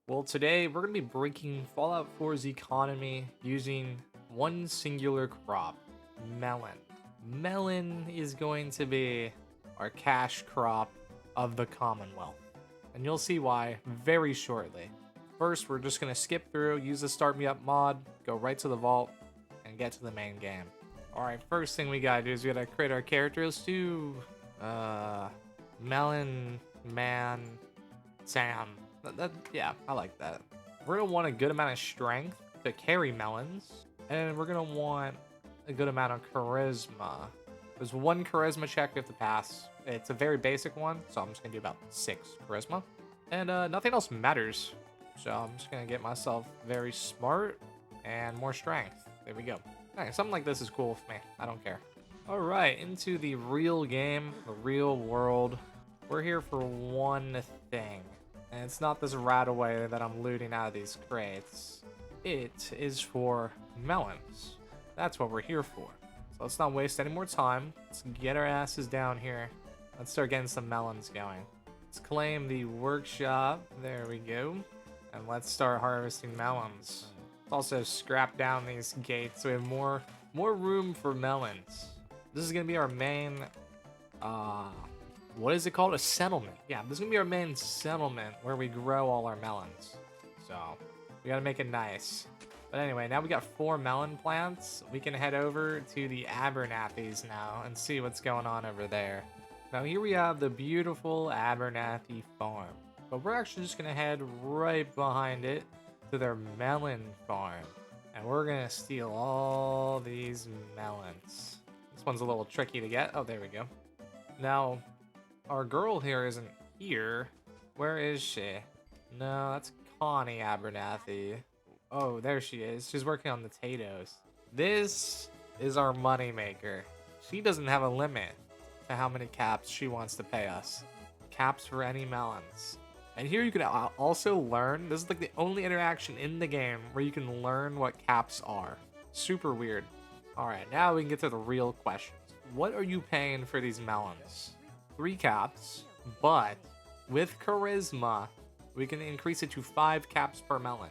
Well, today we're going to be breaking Fallout 4's economy using one singular crop, melon. Melon is going to be our cash crop of the Commonwealth, and you'll see why very shortly. First, we're just going to skip through, use the Start Me Up mod, go right to the vault, and get to the main game. Alright, first thing we gotta do is we gotta create our characters to, Melon, Man, Sam. Yeah, I like that. We're gonna want a good amount of strength to carry melons, and we're gonna want a good amount of charisma. There's one charisma check we have to pass. It's a very basic one, so I'm just gonna do about 6 charisma. And nothing else matters. So I'm just gonna get myself very smart and more strength. There we go. Alright, something like this is cool with me. I don't care. Alright, into the real game, the real world. We're here for one thing. And it's not this rat away that I'm looting out of these crates. It is for melons. That's what we're here for. So let's not waste any more time. Let's get our asses down here. Let's start getting some melons going. Let's claim the workshop. There we go. And let's start harvesting melons. Let's also scrap down these gates so we have more room for melons. This is gonna be our main what is it called? A settlement. Yeah, this is gonna be our main settlement where we grow all our melons. So we gotta make it nice. But anyway, now we got 4 melon plants. We can head over to the Abernathy's now and see what's going on over there. Now here we have the beautiful Abernathy farm. But we're actually just gonna head right behind it to their melon farm. And we're gonna steal all these melons. This one's a little tricky to get. Oh, there we go. Now, our girl here isn't here. Where is she? No, that's Connie Abernathy. Oh, there she is. She's working on the potatoes. This is our moneymaker. She doesn't have a limit to how many caps she wants to pay us. Caps for any melons. And here you can also learn, this is like the only interaction in the game where you can learn what caps are. Super weird. Alright, now we can get to the real questions. What are you paying for these melons? 3 caps, but with charisma, we can increase it to 5 caps per melon.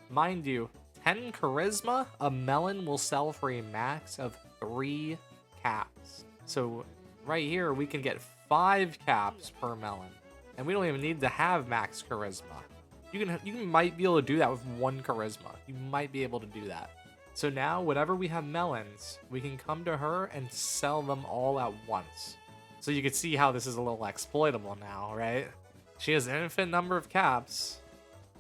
Mind you, 10 charisma, a melon will sell for a max of 3 caps. So right here, we can get 5 caps per melon, and we don't even need to have max charisma. You might be able to do that with 1 charisma. You might be able to do that. So now, whenever we have melons, we can come to her and sell them all at once. So you can see how this is a little exploitable now, right? She has an infinite number of caps,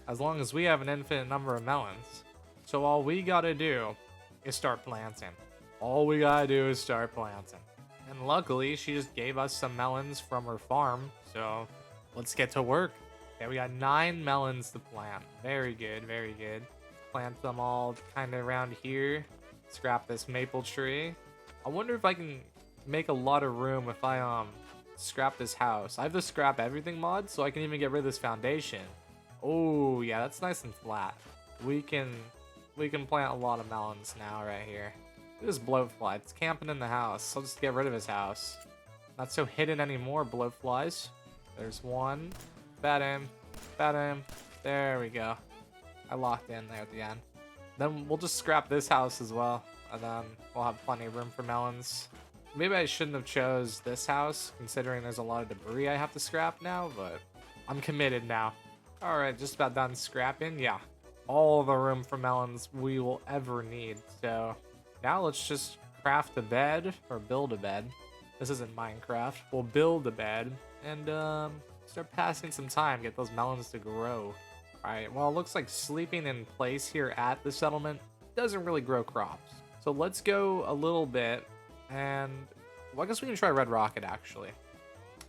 as long as we have an infinite number of melons. So all we gotta do is start planting. All we gotta do is start planting. And luckily, she just gave us some melons from her farm, so let's get to work. Okay, we got 9 melons to plant. Very good, very good. Plant them all kind of around here. Scrap this maple tree. I wonder if I can make a lot of room if I scrap this house. I have the scrap everything mod, so I can even get rid of this foundation. Oh yeah, that's nice and flat. We can plant a lot of melons now right here. Look at this bloatfly. It's camping in the house. I'll just get rid of his house. Not so hidden anymore, bloatflies. There's one. Bat him. Bat him. There we go. I locked in there at the end. Then we'll just scrap this house as well, and then we'll have plenty of room for melons. Maybe I shouldn't have chose this house, considering there's a lot of debris I have to scrap now, but I'm committed now. Alright, just about done scrapping. Yeah, all the room for melons we will ever need. So now let's just craft a bed, or build a bed. This isn't Minecraft. We'll build a bed, and start passing some time, get those melons to grow. Alright, well, it looks like sleeping in place here at the settlement doesn't really grow crops. So let's go a little bit, and well, I guess we can try Red Rocket, actually.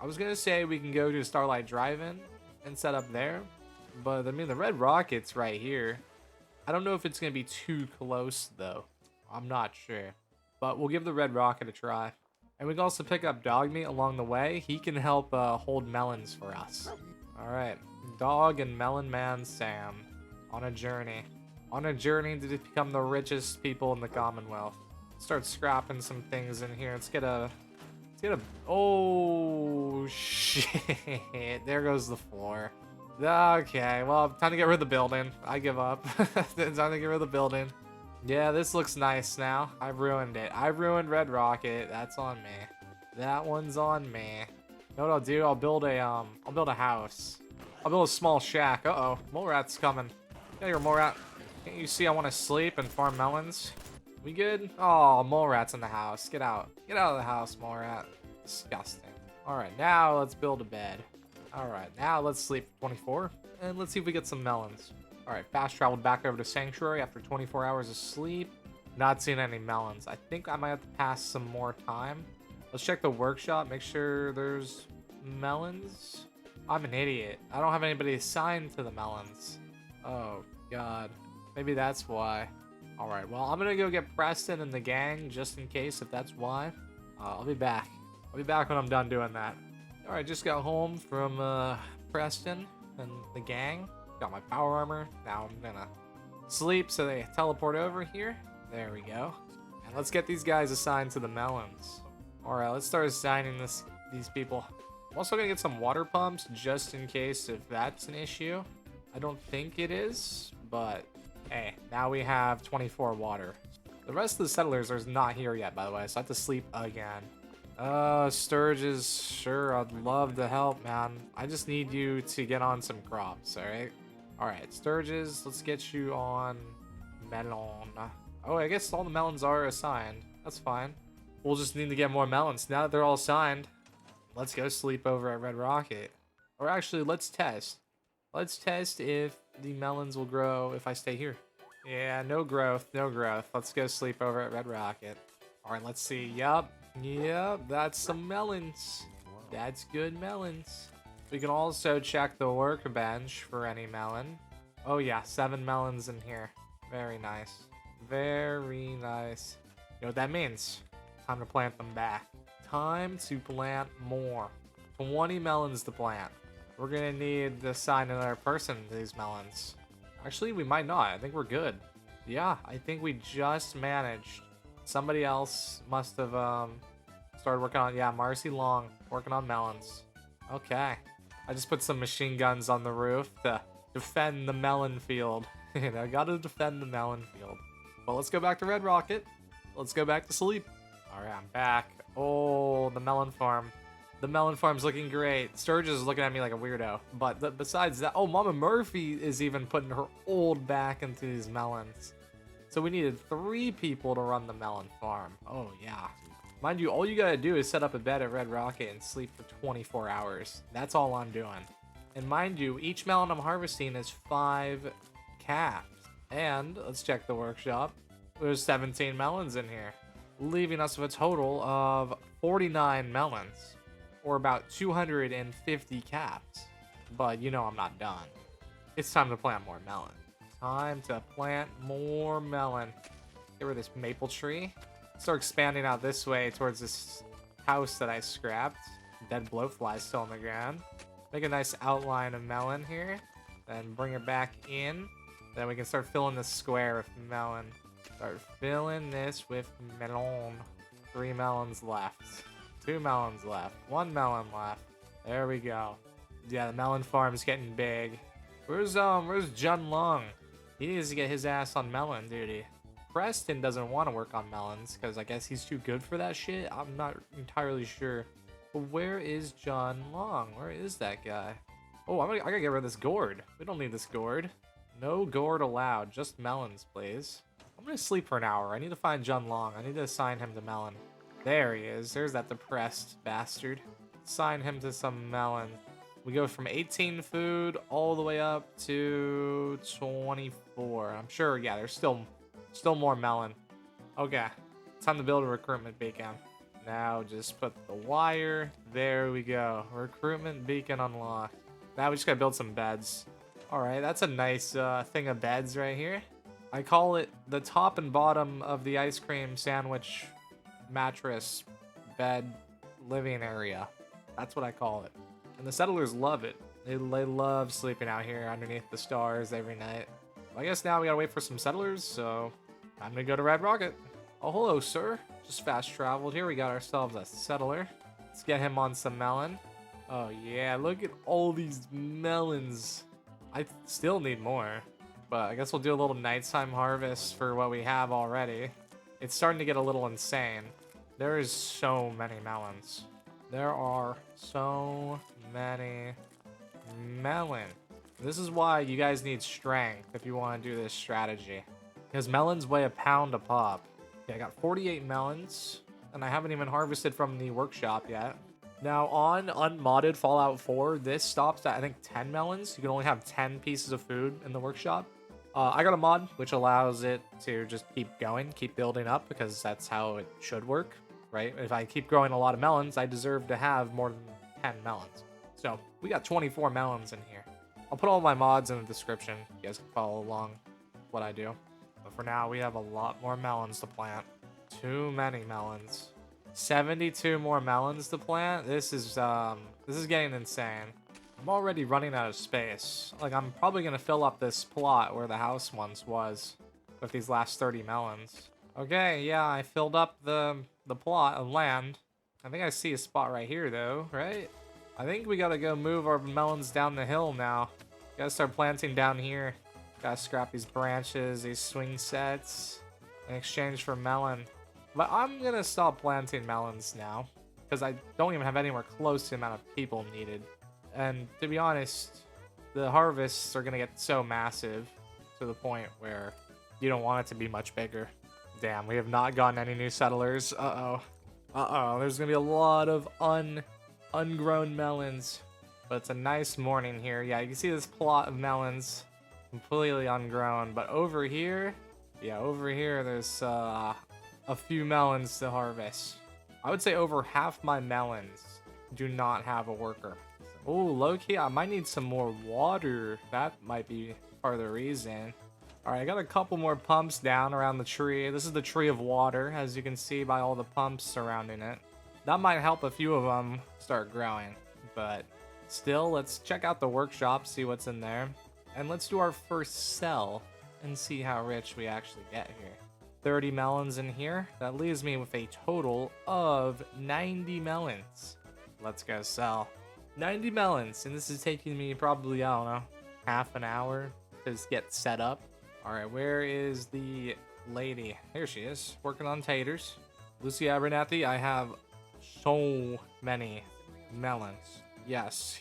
I was gonna say we can go to Starlight Drive-In and set up there, but I mean, the Red Rocket's right here. I don't know if it's gonna be too close, though. I'm not sure. But we'll give the Red Rocket a try. And we can also pick up Dog Meat along the way. He can help hold melons for us. Alright, Dog and Melon Man Sam on a journey. On a journey to become the richest people in the Commonwealth. Start scrapping some things in here. Let's get a oh shit. There goes the floor. Okay, well, time to get rid of the building. I give up. Time to get rid of the building. Yeah, this looks nice now. I've ruined it. I ruined Red Rocket. That's on me. That one's on me. You know what I'll do? I'll build a house. I'll build a small shack. Uh-oh, mole rat's coming. Yeah, you're mole rat. Can't you see I want to sleep and farm melons? We good? Oh, mole rat's in the house. Get out. Get out of the house, mole rat. Disgusting. All right, now let's build a bed. All right, now let's sleep for 24, and let's see if we get some melons. All right, fast traveled back over to Sanctuary after 24 hours of sleep. Not seeing any melons. I think I might have to pass some more time. Let's check the workshop, make sure there's melons. I'm an idiot. I don't have anybody assigned to the melons. Oh, God. Maybe that's why. All right, well, I'm gonna go get Preston and the gang just in case if that's why. I'll be back. I'll be back when I'm done doing that. All right, just got home from Preston and the gang. Got my power armor. Now I'm gonna sleep so they teleport over here. There we go. And let's get these guys assigned to the melons. All right, let's start assigning these people. I'm also gonna get some water pumps just in case if that's an issue. I don't think it is, but hey, now we have 24 water. The rest of the settlers are not here yet, by the way, so I have to sleep again. Sturges, sure, I'd love to help, man. I just need you to get on some crops, alright? Alright, Sturges, let's get you on melon. Oh, I guess all the melons are assigned. That's fine. We'll just need to get more melons. Now that they're all assigned, let's go sleep over at Red Rocket. Or actually, let's test. Let's test if the melons will grow if I stay here. Yeah, no growth, no growth. Let's go sleep over at Red Rocket. Alright, let's see. Yup. Yep, that's some melons. That's good melons. We can also check the workbench for any melon. Oh yeah, 7 melons in here. Very nice. Very nice. You know what that means? Time to plant them back. Time to plant more. 20 melons to plant. We're gonna need to assign another person to these melons. Actually, we might not. I think we're good. Yeah, I think we just managed. Somebody else must have started working on, yeah, Marcy Long, working on melons. Okay. I just put some machine guns on the roof to defend the melon field. You know, gotta defend the melon field. Well, let's go back to Red Rocket. Let's go back to sleep. All right, I'm back. Oh, the melon farm. The melon farm's looking great. Sturgis is looking at me like a weirdo. But besides that, oh, Mama Murphy is even putting her old back into these melons. So we needed 3 people to run the melon farm. Oh, yeah. Mind you, all you gotta do is set up a bed at Red Rocket and sleep for 24 hours. That's all I'm doing. And mind you, each melon I'm harvesting is 5 caps. And let's check the workshop. There's 17 melons in here, leaving us with a total of 49 melons, or about 250 caps. But you know I'm not done. It's time to plant more melon. Time to plant more melon. Get rid of this maple tree. Start expanding out this way towards this house that I scrapped. Dead blowfly still on the ground. Make a nice outline of melon here. Then bring it back in. Then we can start filling this square with melon. Start filling this with melon. 3 melons left. 2 melons left. 1 melon left. There we go. Yeah, the melon farm's getting big. Where's Jun Long? He needs to get his ass on melon duty. Preston doesn't want to work on melons because I guess he's too good for that shit. I'm not entirely sure. But where is John Long? Where is that guy? Oh, I gotta get rid of this gourd. We don't need this gourd. No gourd allowed. Just melons, please. I'm gonna sleep for an hour. I need to find John Long. I need to assign him to melon. There he is. There's that depressed bastard. Assign him to some melon. We go from 18 food all the way up to 24. I'm sure, yeah, there's still more melon. Okay, time to build a recruitment beacon. Now just put the wire. There we go. Recruitment beacon unlocked. Now we just gotta build some beds. All right, that's a nice thing of beds right here. I call it the top and bottom of the ice cream sandwich mattress bed living area. That's what I call it. And the settlers love it. They love sleeping out here underneath the stars every night. Well, I guess now we gotta wait for some settlers, so time to go to Red Rocket. Oh, hello, sir. Just fast traveled here. We got ourselves a settler. Let's get him on some melon. Oh, yeah, look at all these melons. I still need more, but I guess we'll do a little nighttime harvest for what we have already. It's starting to get a little insane. There is so many melons. There are so many melons. This is why you guys need strength if you want to do this strategy. Because melons weigh a pound a pop. Okay, I got 48 melons, and I haven't even harvested from the workshop yet. Now, on unmodded Fallout 4, this stops at, I think, 10 melons. You can only have 10 pieces of food in the workshop. I got a mod which allows it to just keep going, keep building up, because that's how it should work, right? If I keep growing a lot of melons, I deserve to have more than 10 melons. So, we got 24 melons in here. I'll put all my mods in the description. You guys can follow along what I do. But for now, we have a lot more melons to plant. Too many melons. 72 more melons to plant. This is getting insane. I'm already running out of space. Like, I'm probably gonna fill up this plot where the house once was with these last 30 melons. Okay, yeah, I filled up the plot of land. I think I see a spot right here though, right? I think we gotta go move our melons down the hill now. Gotta start planting down here. Gotta scrap these branches, these swing sets, in exchange for melon. But I'm gonna stop planting melons now, because I don't even have anywhere close to the amount of people needed. And to be honest, the harvests are gonna get so massive to the point where you don't want it to be much bigger. Damn, we have not gotten any new settlers. Uh-oh. Uh-oh, there's gonna be a lot of ungrown melons. But it's a nice morning here. Yeah, you can see this plot of melons completely ungrown. But over here, yeah, over here there's a few melons to harvest. I would say over half my melons do not have a worker. Oh, low-key, I might need some more water. That might be part of the reason. All right, I got a couple more pumps down around the tree. This is the tree of water, as you can see by all the pumps surrounding it. That might help a few of them start growing, but still, let's check out the workshop, see what's in there. And let's do our first sell and see how rich we actually get here. 30 melons in here. That leaves me with a total of 90 melons. Let's go sell. 90 melons, and this is taking me probably, I don't know, half an hour to get set up. All right, where is the lady? Here she is, working on taters. Lucy Abernathy, I have so many melons. Yes,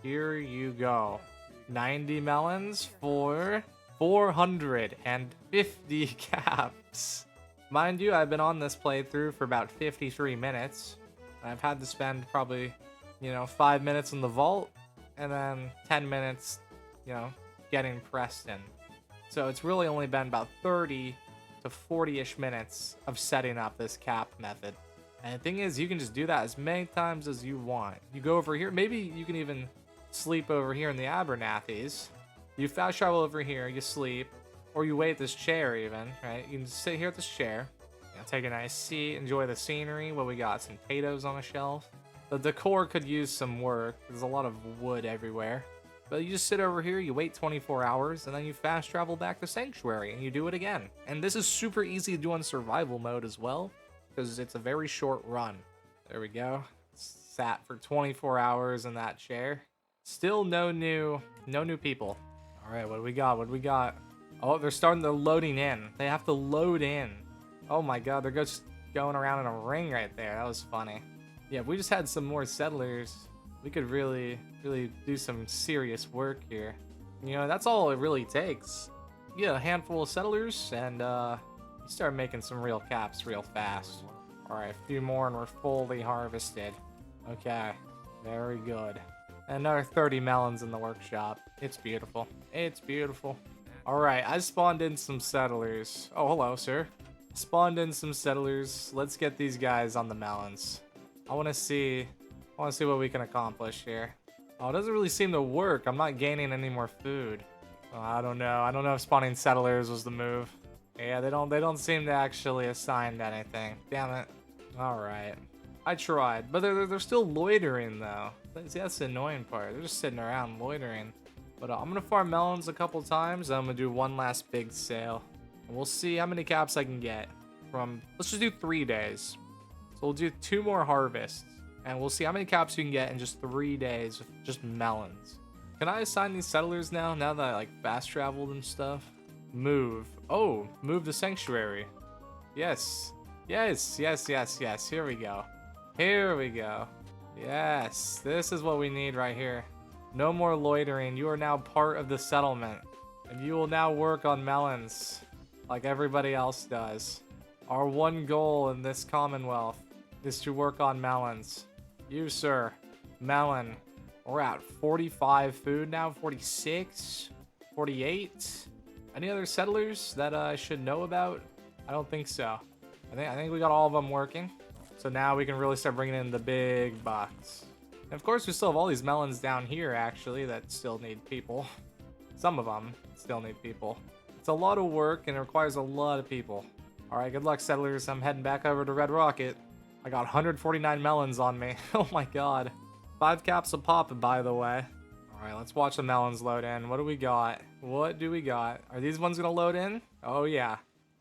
here you go. 90 melons for 450 caps. Mind you, I've been on this playthrough for about 53 minutes. I've had to spend probably, 5 minutes in the vault, and then 10 minutes, getting Preston. So it's really only been about 30 to 40-ish minutes of setting up this cap method. And the thing is, you can just do that as many times as you want. You go over here, maybe you can even sleep over here in the Abernathys. You fast travel over here, you sleep, or you wait at this chair even, right? You can just sit here at this chair, take a nice seat, enjoy the scenery. What we got? Some potatoes on a shelf. The decor could use some work. There's a lot of wood everywhere. But you just sit over here, you wait 24 hours, and then you fast travel back to Sanctuary, and you do it again. And this is super easy to do on survival mode as well, because it's a very short run. There we go. Sat for 24 hours in that chair. Still no new people. All right, what do we got? What do we got? Oh, they're starting to loading in. They have to load in. Oh my god, they're just going around in a ring right there. That was funny. Yeah, if we just had some more settlers, we could really do some serious work here. That's all it really takes. You get a handful of settlers, and you start making some real caps real fast. All right, a few more, and we're fully harvested. Okay, very good. Another 30 melons in the workshop. It's beautiful. It's beautiful. All right, I spawned in some settlers. Oh, hello, sir. Spawned in some settlers. Let's get these guys on the melons. I want to see what we can accomplish here. Oh, it doesn't really seem to work. I'm not gaining any more food. Oh, I don't know. I don't know if spawning settlers was the move. Yeah, they don't seem to actually assign anything. Damn it. All right. I tried, but they're still loitering though. See, that's the annoying part. They're just sitting around loitering. But I'm gonna farm melons a couple times. And I'm gonna do one last big sale. And we'll see how many caps I can get from. Let's just do 3 days. So we'll do 2 more harvests, and we'll see how many caps you can get in just 3 days with just melons. Can I assign these settlers now that I like fast traveled and stuff? Move. Oh, move the sanctuary. Yes. Yes, yes, yes, yes. Here we go. Here we go. Yes, this is what we need right here. No more loitering. You are now part of the settlement. And you will now work on melons like everybody else does. Our one goal in this commonwealth is to work on melons. You, sir, melon. We're at 45 food now, 46, 48. Any other settlers that I should know about? I don't think so. I think we got all of them working. So now we can really start bringing in the big bucks. And of course, we still have all these melons down here, actually, that still need people. Some of them still need people. It's a lot of work and it requires a lot of people. All right, good luck, settlers. I'm heading back over to Red Rocket. I got 149 melons on me. Oh my god. 5 caps a pop, by the way. All right, let's watch the melons load in. What do we got? What do we got? Are these ones gonna load in? Oh yeah.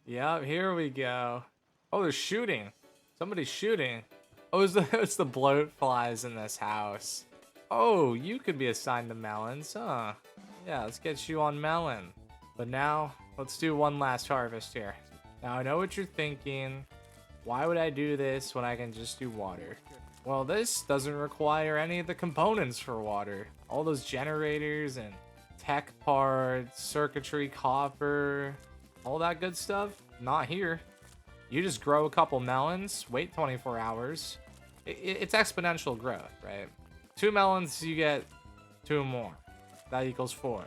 Yep, here we go. Oh, they're shooting. Somebody's shooting. Oh, it's the bloat flies in this house. Oh, you could be assigned to melons, huh? Yeah, let's get you on melon. But now, let's do one last harvest here. Now, I know what you're thinking. Why would I do this when I can just do water? Well, this doesn't require any of the components for water. All those generators and tech parts, circuitry, copper, all that good stuff, not here. You just grow a couple melons, wait 24 hours. It's exponential growth, right? 2 melons, you get 2 more. That equals 4.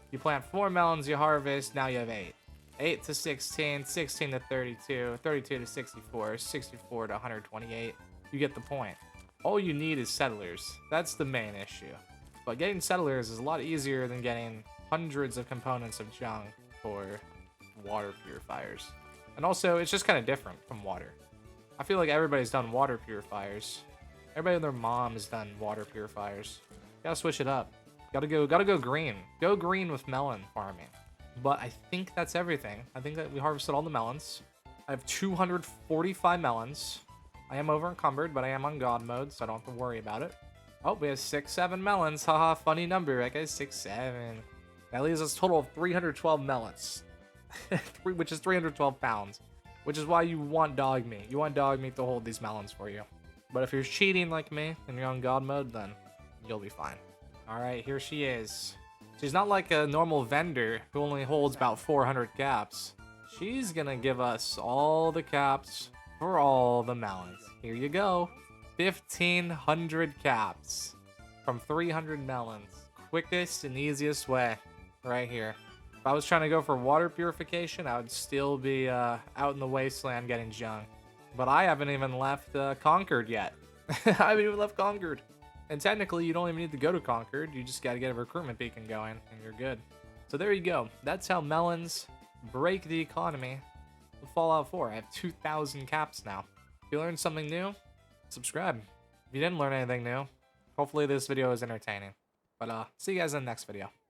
You plant 4 melons, you harvest, now you have 8. 8 to 16, 16 to 32, 32 to 64, 64 to 128. You get the point. All you need is settlers. That's the main issue. But getting settlers is a lot easier than getting hundreds of components of junk for water purifiers. And also, it's just kind of different from water. I feel like everybody's done water purifiers. Everybody and their mom has done water purifiers. Gotta switch it up. Gotta go green. Go green with melon farming. But I think that's everything. I think that we harvested all the melons. I have 245 melons. I am over encumbered, but I am on God mode, so I don't have to worry about it. Oh, we have 7 melons. Haha, funny number. That guy's 7. That leaves us a total of 312 melons. Which is 312 pounds. Which is why you want dog meat. You want dog meat to hold these melons for you. But if you're cheating like me and you're on God mode, then you'll be fine. Alright, here she is. She's not like a normal vendor who only holds about 400 caps. She's gonna give us all the caps for all the melons. Here you go. 1,500 caps from 300 melons. Quickest and easiest way right here. If I was trying to go for water purification, I would still be out in the wasteland getting junk. But I haven't even left Concord yet. I haven't even left Concord. And technically, you don't even need to go to Concord. You just got to get a recruitment beacon going, and you're good. So there you go. That's how melons break the economy with Fallout 4. I have 2,000 caps now. If you learned something new, subscribe. If you didn't learn anything new, hopefully this video is entertaining. But see you guys in the next video.